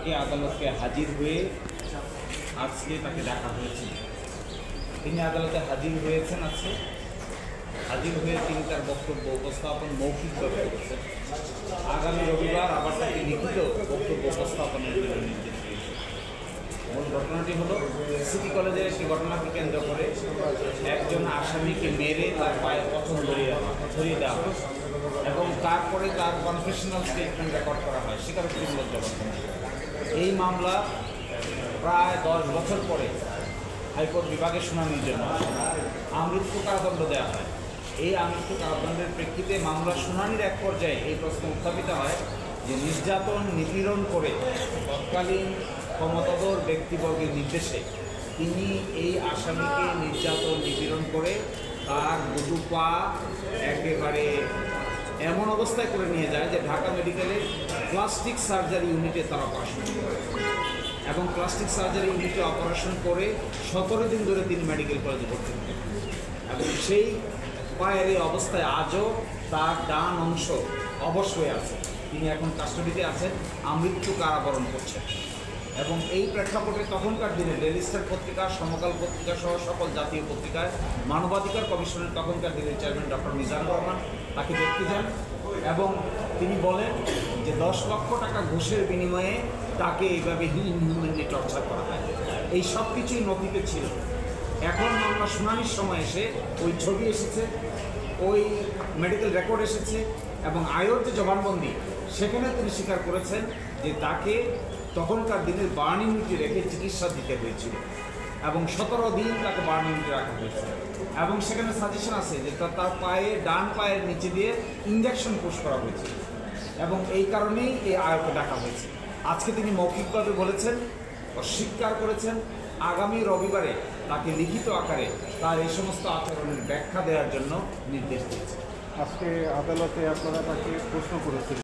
তাকে আদালতে হাজির হয়ে আজকে তাকে দেখা হয়েছে। তিনি আদালতে হাজির হয়েছেন আজকে। হাজির হয়ে তিনি তার বক্তব্য উপস্থাপন মৌখিকভাবে করেছেন। আগামী রবিবার আবার তাকে লিখিত বক্তব্য উপস্থাপনের জন্য নির্দেশ দিয়েছে। মূল ঘটনাটি হলো, সিটি কলেজের একটি ঘটনাকে কেন্দ্র করে একজন আসামিকে মেরে তার পায়ে প্রথম ধরিয়ে দেওয়া হয় এবং তারপরে তার কনফেশনাল স্টেটমেন্ট রেকর্ড করা হয় স্বীকারোক্তিমূলক জবানবন্দি। এই মামলা প্রায় 10 বছর পরে হাইকোর্ট বিভাগের শুনানির জন্য আমৃত্যু কারাদণ্ড দেওয়া হয়। এই আমৃত্যু কারাদণ্ডের প্রেক্ষিতে মামলার শুনানির এক পর্যায়ে এই প্রশ্ন উত্থাপিত হয় যে নির্যাতন নিপীড়ন করে তৎকালীন ক্ষমতাধর ব্যক্তিবর্গের নির্দেশে তিনি এই আসামিকে নির্যাতন নিপীড়ন করে তার দুটো পা একেবারে এমন অবস্থায় করে নিয়ে যায় যে ঢাকা মেডিকেলের প্লাস্টিক সার্জারি ইউনিটে তারা অপারেশন করে এবং প্লাস্টিক সার্জারি ইউনিটে অপারেশন করে 17 দিন ধরে তিনি মেডিকেল কলেজে ভর্তি হতেন এবং সেই পায়ের এই অবস্থায় আজও তার ডান অংশ অবশ হয়ে আছে। তিনি এখন কাস্টডিতে আছেন, আমৃত্যু কারাবরণ করছেন। এবং এই প্রেক্ষাপটে তখনকার দিনে ডেইলি স্টার পত্রিকা, সমকাল পত্রিকা সহ সকল জাতীয় পত্রিকায় মানবাধিকার কমিশনের তখনকার দিনের চেয়ারম্যান ডক্টর মিজানুর রহমান তাকে দেখতে যান এবং তিনি বলেন যে 10 লক্ষ টাকা ঘুষের বিনিময়ে তাকে এইভাবে ইনহিউম্যানলি টর্চার করা হয়। এই সব কিছুই নথিতে ছিল। এখন মামলা শুনানির সময় এসে ওই ছবি এসেছে, ওই মেডিকেল রেকর্ড এসেছে এবং আয়োর যে জবানবন্দি সেখানে তিনি স্বীকার করেছেন যে তাকে তখনকার দিনের বার্ন ইউনিটে রেখে চিকিৎসা দিতে হয়েছিল এবং 17 দিন তাকে বার্ন ইউনিটে রাখা হয়েছিল এবং সেখানে সাজেশন আছে যে তার পায়ে ডান পায়ের নিচে দিয়ে ইঞ্জেকশন পুশ করা হয়েছিল এবং এই কারণেই এই আয়োকে ডাকা হয়েছে। আজকে তিনি মৌখিকভাবে বলেছেন, অস্বীকার করেছেন, আগামী রবিবারে তাকে লিখিত আকারে তার এই সমস্ত আচরণের ব্যাখ্যা দেওয়ার জন্য নির্দেশ দিয়েছে। আজকে আদালতে আপনারা তাকে প্রশ্ন করেছেন।